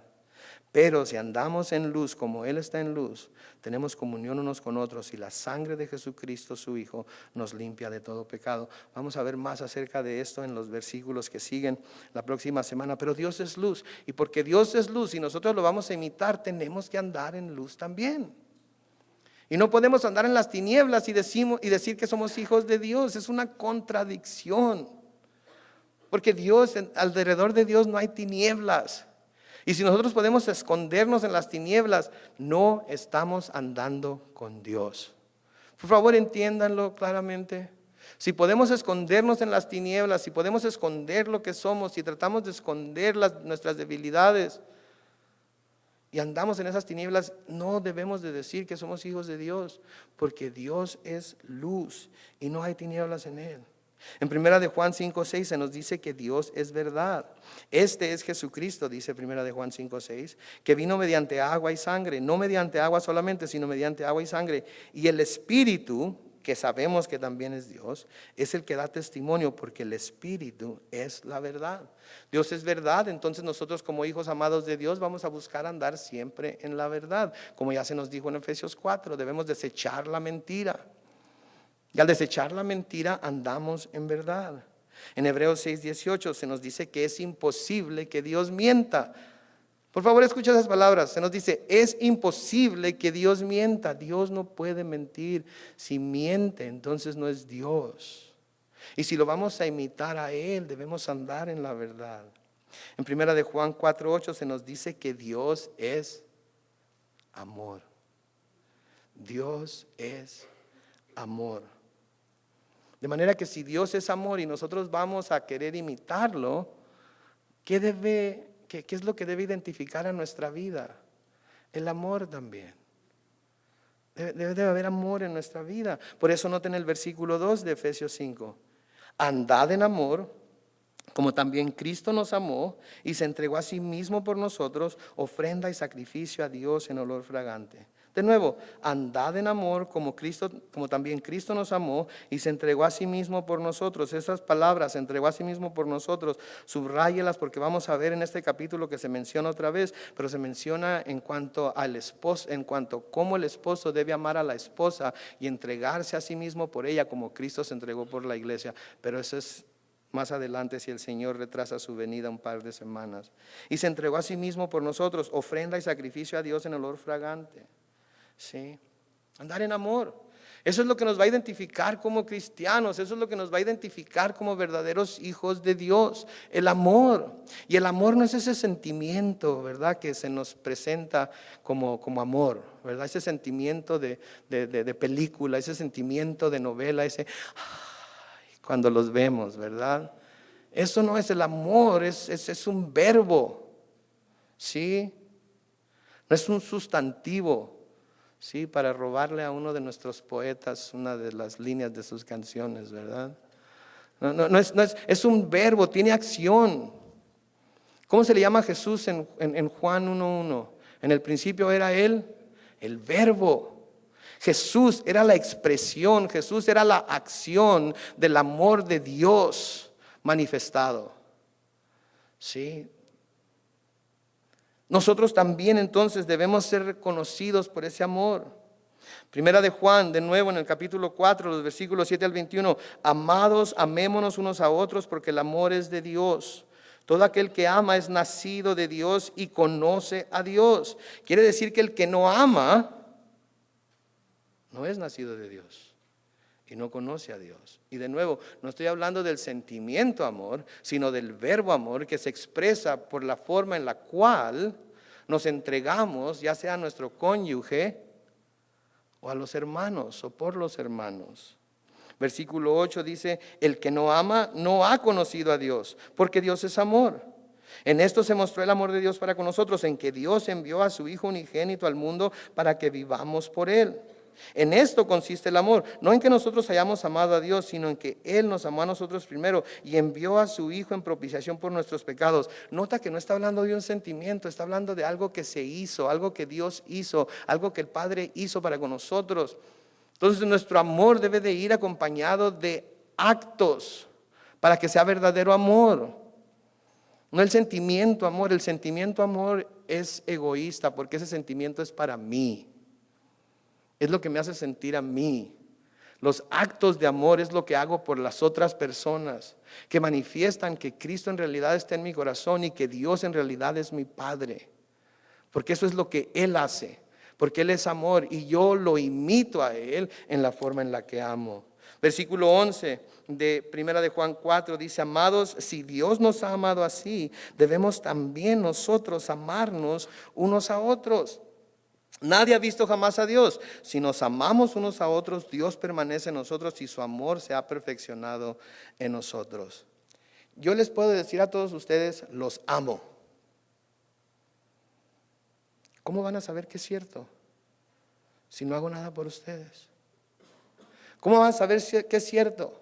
Pero si andamos en luz como Él está en luz, tenemos comunión unos con otros y la sangre de Jesucristo, su Hijo, nos limpia de todo pecado. Vamos a ver más acerca de esto en los versículos que siguen la próxima semana. Pero Dios es luz, y porque Dios es luz y nosotros lo vamos a imitar, tenemos que andar en luz también. Y no podemos andar en las tinieblas y decir que somos hijos de Dios. Es una contradicción. Porque alrededor de Dios no hay tinieblas. Y si nosotros podemos escondernos en las tinieblas, no estamos andando con Dios. Por favor, entiéndanlo claramente. Si podemos escondernos en las tinieblas, si podemos esconder lo que somos, si tratamos de esconder nuestras debilidades y andamos en esas tinieblas, no debemos de decir que somos hijos de Dios, porque Dios es luz y no hay tinieblas en Él. En 1 Juan 5:6 se nos dice que Dios es verdad. Este es Jesucristo, dice 1 Juan 5:6, que vino mediante agua y sangre, no mediante agua solamente, sino mediante agua y sangre. Y el Espíritu, que sabemos que también es Dios, es el que da testimonio, porque el Espíritu es la verdad. Dios es verdad, entonces nosotros como hijos amados de Dios vamos a buscar andar siempre en la verdad. Como ya se nos dijo en Efesios 4, debemos desechar la mentira. Y al desechar la mentira andamos en verdad. En Hebreos 6:18 se nos dice que es imposible que Dios mienta. Por favor, escucha esas palabras. Se nos dice, es imposible que Dios mienta. Dios no puede mentir. Si miente, entonces no es Dios. Y si lo vamos a imitar a Él, debemos andar en la verdad. En 1 Juan 4:8 se nos dice que Dios es amor. Dios es amor. De manera que si Dios es amor y nosotros vamos a querer imitarlo, ¿qué es lo que debe identificar a nuestra vida? El amor también. Debe haber amor en nuestra vida. Por eso noten el versículo 2 de Efesios 5. Andad en amor, como también Cristo nos amó y se entregó a sí mismo por nosotros, ofrenda y sacrificio a Dios en olor fragante. De nuevo, andad en amor como también Cristo nos amó y se entregó a sí mismo por nosotros. Esas palabras, se entregó a sí mismo por nosotros, subráyelas, porque vamos a ver en este capítulo que se menciona otra vez, pero se menciona en cuanto al esposo, en cuanto cómo el esposo debe amar a la esposa y entregarse a sí mismo por ella, como Cristo se entregó por la iglesia. Pero eso es más adelante, si el Señor retrasa su venida un par de semanas. Y se entregó a sí mismo por nosotros, ofrenda y sacrificio a Dios en olor fragante. Sí, andar en amor. Eso es lo que nos va a identificar como cristianos. Eso es lo que nos va a identificar como verdaderos hijos de Dios. El amor. Y el amor no es ese sentimiento, ¿verdad?, que se nos presenta como amor, ¿verdad? Ese sentimiento de película, ese sentimiento de novela, cuando los vemos, ¿verdad? Eso no es el amor, es un verbo, ¿sí? No es un sustantivo. Sí, para robarle a uno de nuestros poetas una de las líneas de sus canciones, ¿verdad? No es un verbo, tiene acción. ¿Cómo se le llama a Jesús en Juan 1:1? En el principio era Él, el verbo. Jesús era la expresión, Jesús era la acción del amor de Dios manifestado. Sí. Nosotros también entonces debemos ser reconocidos por ese amor. Primera de Juan, de nuevo en el capítulo 4, los versículos 7 al 21. Amados, amémonos unos a otros porque el amor es de Dios. Todo aquel que ama es nacido de Dios y conoce a Dios. Quiere decir que el que no ama no es nacido de Dios y no conoce a Dios. Y de nuevo, no estoy hablando del sentimiento amor, sino del verbo amor, que se expresa por la forma en la cual nos entregamos, ya sea a nuestro cónyuge o a los hermanos o por los hermanos. Versículo 8 dice, el que no ama no ha conocido a Dios, porque Dios es amor. En esto se mostró el amor de Dios para con nosotros, en que Dios envió a su Hijo unigénito al mundo para que vivamos por Él. En esto consiste el amor, no en que nosotros hayamos amado a Dios, sino en que Él nos amó a nosotros primero y envió a su Hijo en propiciación por nuestros pecados. Nota que no está hablando de un sentimiento, está hablando de algo que se hizo, algo que Dios hizo, algo que el Padre hizo para con nosotros. Entonces nuestro amor debe de ir acompañado de actos para que sea verdadero amor. No el sentimiento amor. El sentimiento amor es egoísta porque ese sentimiento es para mí. Es lo que me hace sentir a mí. Los actos de amor es lo que hago por las otras personas, que manifiestan que Cristo en realidad está en mi corazón y que Dios en realidad es mi Padre. Porque eso es lo que Él hace, porque Él es amor y yo lo imito a Él en la forma en la que amo. Versículo 11 de Primera de Juan 4 dice: amados, si Dios nos ha amado así, debemos también nosotros amarnos unos a otros. Nadie ha visto jamás a Dios. Si nos amamos unos a otros, Dios permanece en nosotros y su amor se ha perfeccionado en nosotros. Yo les puedo decir a todos ustedes, los amo. ¿Cómo van a saber que es cierto si no hago nada por ustedes? ¿Cómo van a saber que es cierto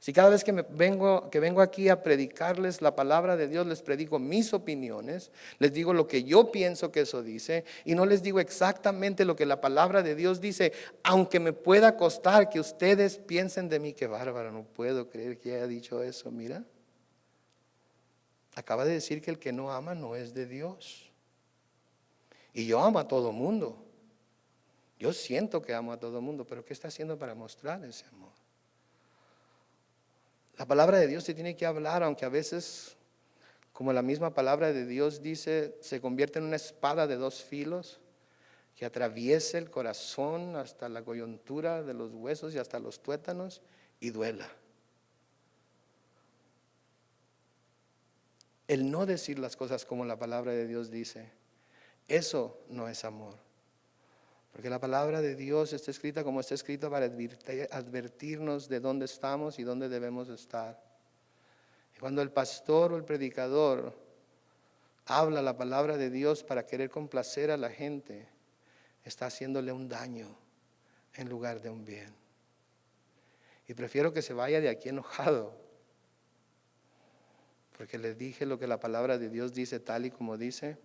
si cada vez que vengo aquí a predicarles la palabra de Dios, les predico mis opiniones, les digo lo que yo pienso que eso dice y no les digo exactamente lo que la palabra de Dios dice, aunque me pueda costar que ustedes piensen de mí? Qué bárbaro, no puedo creer que haya dicho eso. Mira, acaba de decir que el que no ama no es de Dios. Y yo amo a todo mundo. Yo siento que amo a todo mundo, pero ¿qué está haciendo para mostrar ese amor? La palabra de Dios se tiene que hablar, aunque a veces, como la misma palabra de Dios dice, se convierte en una espada de dos filos que atraviese el corazón hasta la coyuntura de los huesos y hasta los tuétanos y duela. El no decir las cosas como la palabra de Dios dice, eso no es amor. Porque la palabra de Dios está escrita como está escrita para advertirnos de dónde estamos y dónde debemos estar. Y cuando el pastor o el predicador habla la palabra de Dios para querer complacer a la gente, está haciéndole un daño en lugar de un bien. Y prefiero que se vaya de aquí enojado, porque les dije lo que la palabra de Dios dice tal y como dice,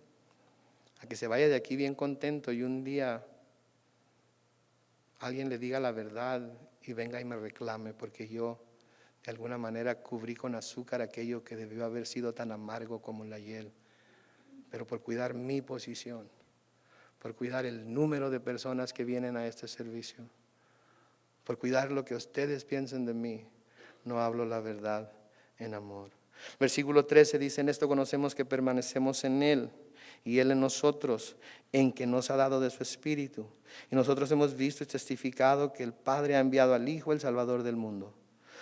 a que se vaya de aquí bien contento y un día alguien le diga la verdad y venga y me reclame porque yo de alguna manera cubrí con azúcar aquello que debió haber sido tan amargo como la hiel. Pero por cuidar mi posición, por cuidar el número de personas que vienen a este servicio, por cuidar lo que ustedes piensen de mí, no hablo la verdad en amor. Versículo 13 dice: en esto conocemos que permanecemos en Él y Él en nosotros, en que nos ha dado de su Espíritu. Y nosotros hemos visto y testificado que el Padre ha enviado al Hijo, el Salvador del mundo.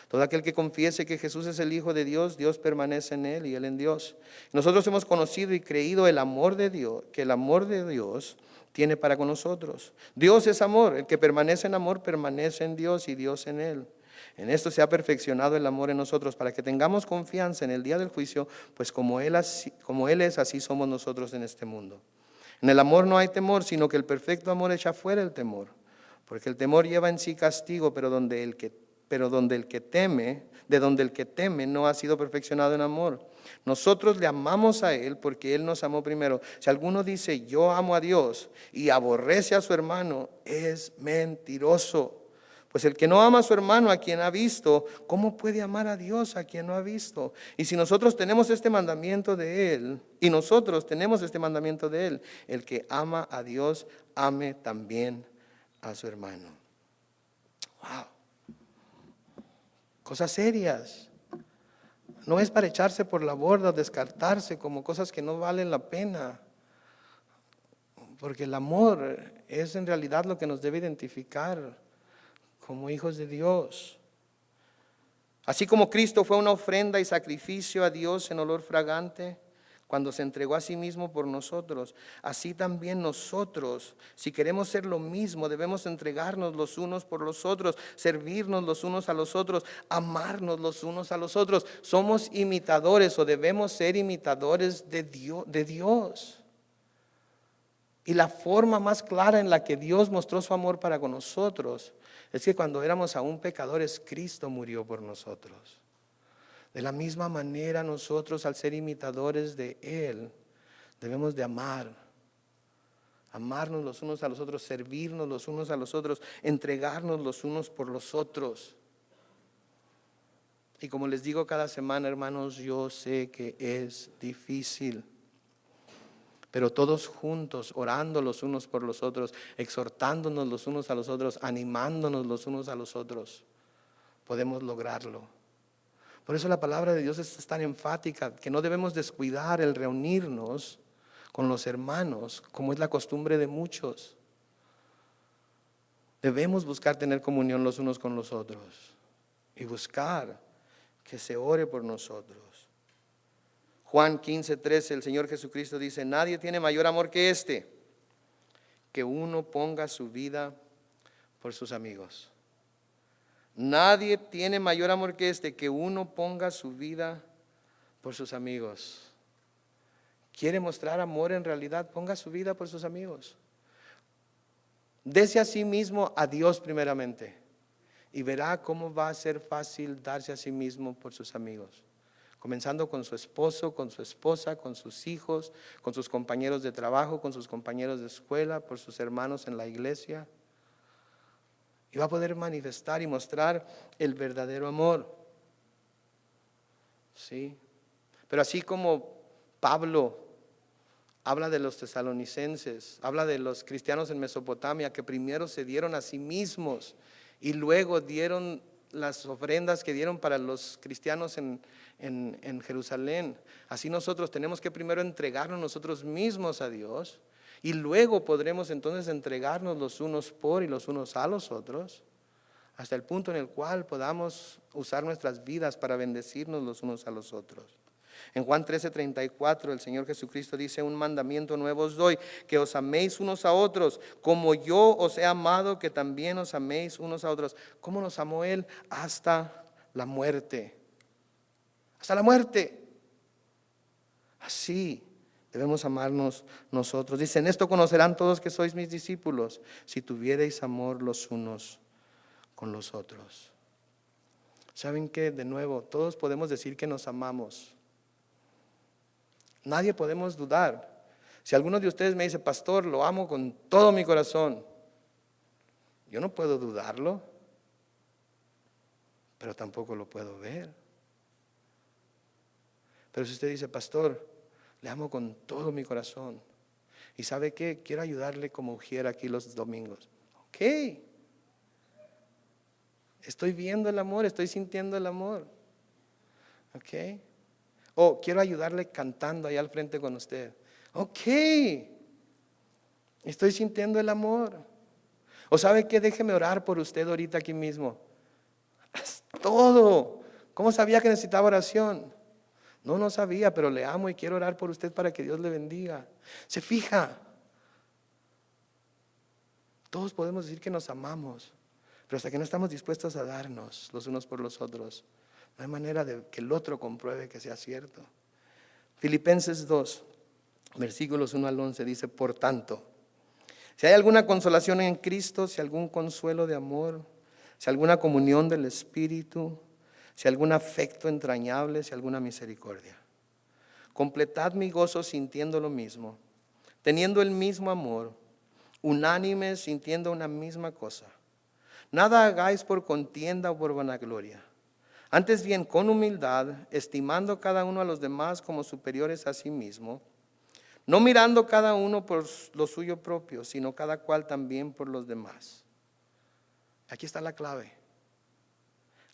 Todo aquel que confiese que Jesús es el Hijo de Dios, Dios permanece en Él y Él en Dios. Nosotros hemos conocido y creído el amor de Dios, que el amor de Dios tiene para con nosotros. Dios es amor, el que permanece en amor permanece en Dios y Dios en Él. En esto se ha perfeccionado el amor en nosotros, para que tengamos confianza en el día del juicio, pues como Él es, así somos nosotros en este mundo. En el amor no hay temor, sino que el perfecto amor echa fuera el temor, porque el temor lleva en sí castigo, pero donde el que teme no ha sido perfeccionado en amor. Nosotros le amamos a Él porque Él nos amó primero. Si alguno dice yo amo a Dios y aborrece a su hermano, es mentiroso. Pues el que no ama a su hermano a quien ha visto, ¿cómo puede amar a Dios a quien no ha visto? Y si nosotros tenemos este mandamiento de Él, el que ama a Dios, ame también a su hermano. Wow. Cosas serias. No es para echarse por la borda, descartarse como cosas que no valen la pena. Porque el amor es en realidad lo que nos debe identificar como hijos de Dios. Así como Cristo fue una ofrenda y sacrificio a Dios en olor fragante cuando se entregó a sí mismo por nosotros, así también nosotros, si queremos ser lo mismo, debemos entregarnos los unos por los otros, servirnos los unos a los otros, amarnos los unos a los otros. Somos imitadores o debemos ser imitadores de Dios. Y la forma más clara en la que Dios mostró su amor para con nosotros es que cuando éramos aún pecadores, Cristo murió por nosotros. De la misma manera nosotros, al ser imitadores de Él, debemos de amarnos los unos a los otros, servirnos los unos a los otros, entregarnos los unos por los otros. Y como les digo cada semana, hermanos, yo sé que es difícil. Pero todos juntos, orando los unos por los otros, exhortándonos los unos a los otros, animándonos los unos a los otros, podemos lograrlo. Por eso la palabra de Dios es tan enfática, que no debemos descuidar el reunirnos con los hermanos, como es la costumbre de muchos. Debemos buscar tener comunión los unos con los otros y buscar que se ore por nosotros. Juan 15:13, el Señor Jesucristo dice: nadie tiene mayor amor que este, que uno ponga su vida por sus amigos. Nadie tiene mayor amor que este, que uno ponga su vida por sus amigos. ¿Quiere mostrar amor en realidad? Ponga su vida por sus amigos. Dese a sí mismo a Dios primeramente, y verá cómo va a ser fácil darse a sí mismo por sus amigos. Comenzando con su esposo, con su esposa, con sus hijos, con sus compañeros de trabajo, con sus compañeros de escuela, por sus hermanos en la iglesia. Y va a poder manifestar y mostrar el verdadero amor. ¿Sí? Pero así como Pablo habla de los tesalonicenses, habla de los cristianos en Mesopotamia que primero se dieron a sí mismos y luego dieron las ofrendas que dieron para los cristianos en Jerusalén. Así nosotros tenemos que primero entregarnos nosotros mismos a Dios y luego podremos entonces entregarnos los unos por y los unos a los otros, hasta el punto en el cual podamos usar nuestras vidas para bendecirnos los unos a los otros. En Juan 13:34 el Señor Jesucristo dice: un mandamiento nuevo os doy, que os améis unos a otros, como yo os he amado, que también os améis unos a otros. ¿Cómo nos amó Él? Hasta la muerte. Hasta la muerte. Así debemos amarnos nosotros. Dice: en esto conocerán todos que sois mis discípulos, si tuviereis amor los unos con los otros. ¿Saben qué? De nuevo, todos podemos decir que nos amamos. Nadie podemos dudar. Si alguno de ustedes me dice: pastor, lo amo con todo mi corazón, yo no puedo dudarlo, pero tampoco lo puedo ver. Pero si usted dice: pastor, le amo con todo mi corazón, y ¿sabe qué? Quiero ayudarle como ujier aquí los domingos. Ok, estoy viendo el amor, estoy sintiendo el amor. Ok. O quiero ayudarle cantando ahí al frente con usted. Ok, estoy sintiendo el amor. O ¿sabe qué? Déjeme orar por usted ahorita aquí mismo. Es todo. ¿Cómo sabía que necesitaba oración? No sabía, pero le amo y quiero orar por usted para que Dios le bendiga. ¿Se fija? Todos podemos decir que nos amamos, pero hasta que no estamos dispuestos a darnos los unos por los otros, no hay manera de que el otro compruebe que sea cierto. Filipenses 2, versículos 1 al 11 dice: por tanto, si hay alguna consolación en Cristo, si algún consuelo de amor, si alguna comunión del Espíritu, si algún afecto entrañable, si alguna misericordia, completad mi gozo sintiendo lo mismo, teniendo el mismo amor, unánimes, sintiendo una misma cosa. Nada hagáis por contienda o por vanagloria. Antes bien, con humildad, estimando cada uno a los demás como superiores a sí mismo, no mirando cada uno por lo suyo propio, sino cada cual también por los demás. Aquí está la clave.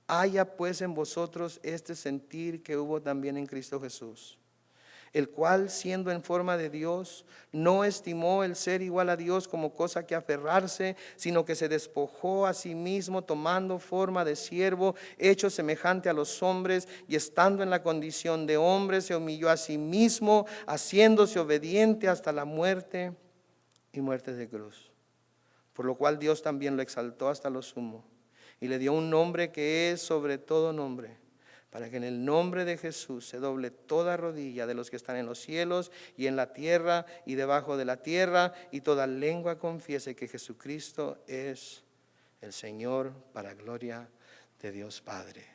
Haya pues en vosotros este sentir que hubo también en Cristo Jesús, el cual, siendo en forma de Dios, no estimó el ser igual a Dios como cosa que aferrarse, sino que se despojó a sí mismo, tomando forma de siervo, hecho semejante a los hombres, y estando en la condición de hombre, se humilló a sí mismo, haciéndose obediente hasta la muerte y muerte de cruz. Por lo cual Dios también lo exaltó hasta lo sumo, y le dio un nombre que es sobre todo nombre, para que en el nombre de Jesús se doble toda rodilla de los que están en los cielos y en la tierra y debajo de la tierra, y toda lengua confiese que Jesucristo es el Señor, para gloria de Dios Padre.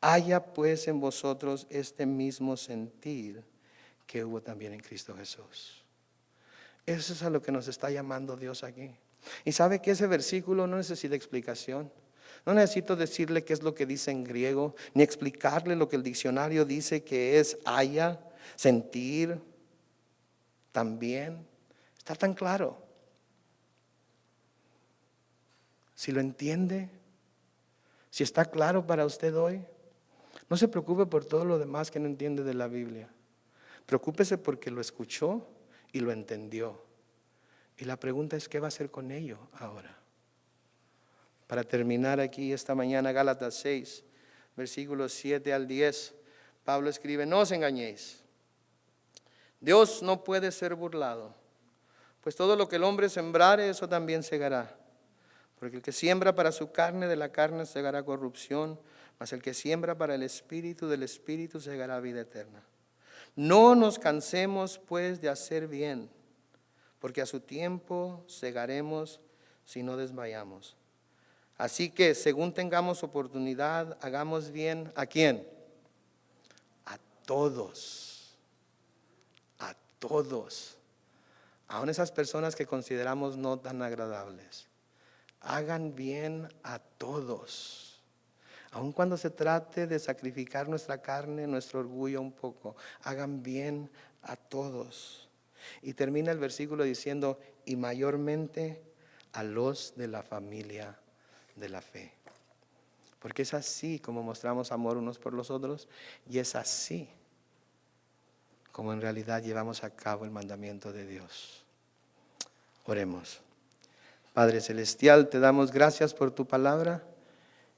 Haya pues en vosotros este mismo sentir que hubo también en Cristo Jesús. Eso es a lo que nos está llamando Dios aquí. Y sabe que ese versículo no necesita explicación. No necesito decirle qué es lo que dice en griego, ni explicarle lo que el diccionario dice que es haya, sentir, también. Está tan claro. Si lo entiende, si está claro para usted hoy, no se preocupe por todo lo demás que no entiende de la Biblia. Preocúpese porque lo escuchó y lo entendió. Y la pregunta es, ¿qué va a hacer con ello ahora? Para terminar aquí esta mañana, Gálatas 6, versículos 7 al 10, Pablo escribe: no os engañéis, Dios no puede ser burlado, pues todo lo que el hombre sembrare, eso también segará. Porque el que siembra para su carne, de la carne segará corrupción, mas el que siembra para el Espíritu, del Espíritu segará vida eterna. No nos cansemos pues de hacer bien, porque a su tiempo segaremos si no desmayamos. Así que según tengamos oportunidad, hagamos bien. ¿A quién? A todos. A todos. Aun esas personas que consideramos no tan agradables. Hagan bien a todos. Aun cuando se trate de sacrificar nuestra carne, nuestro orgullo un poco, hagan bien a todos. Y termina el versículo diciendo: y mayormente a los de la familia de la fe. Porque es así como mostramos amor unos por los otros, y es así como en realidad llevamos a cabo el mandamiento de Dios. Oremos. Padre celestial, te damos gracias por tu palabra,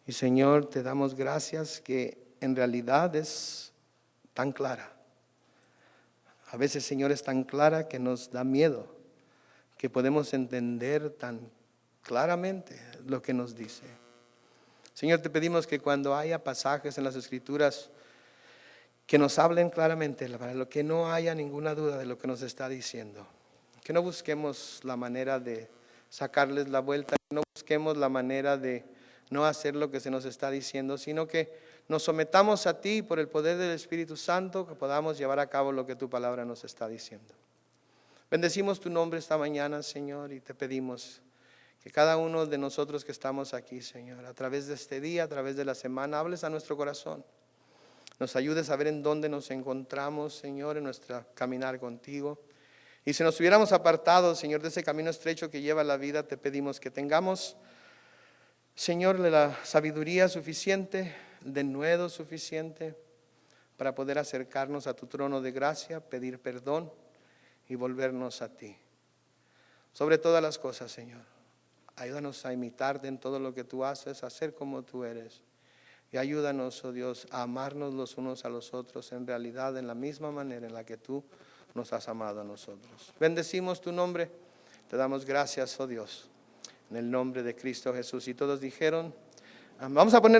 y Señor, te damos gracias que en realidad es tan clara. A veces, Señor, es tan clara que nos da miedo, que podemos entender tan claramente lo que nos dice. Señor, te pedimos que cuando haya pasajes en las Escrituras que nos hablen claramente, para lo que no haya ninguna duda de lo que nos está diciendo, que no busquemos la manera de sacarles la vuelta, que no busquemos la manera de no hacer lo que se nos está diciendo, sino que nos sometamos a ti por el poder del Espíritu Santo, que podamos llevar a cabo lo que tu palabra nos está diciendo. Bendecimos tu nombre esta mañana, Señor, y te pedimos que cada uno de nosotros que estamos aquí, Señor, a través de este día, a través de la semana, hables a nuestro corazón. Nos ayudes a ver en dónde nos encontramos, Señor, en nuestro caminar contigo. Y si nos hubiéramos apartado, Señor, de ese camino estrecho que lleva a la vida, te pedimos que tengamos, Señor, la sabiduría suficiente, el denuedo suficiente para poder acercarnos a tu trono de gracia, pedir perdón y volvernos a ti. Sobre todas las cosas, Señor, ayúdanos a imitarte en todo lo que tú haces, a ser como tú eres. Y ayúdanos, oh Dios, a amarnos los unos a los otros en realidad en la misma manera en la que tú nos has amado a nosotros. Bendecimos tu nombre, te damos gracias, oh Dios, en el nombre de Cristo Jesús. Y todos dijeron, vamos a poner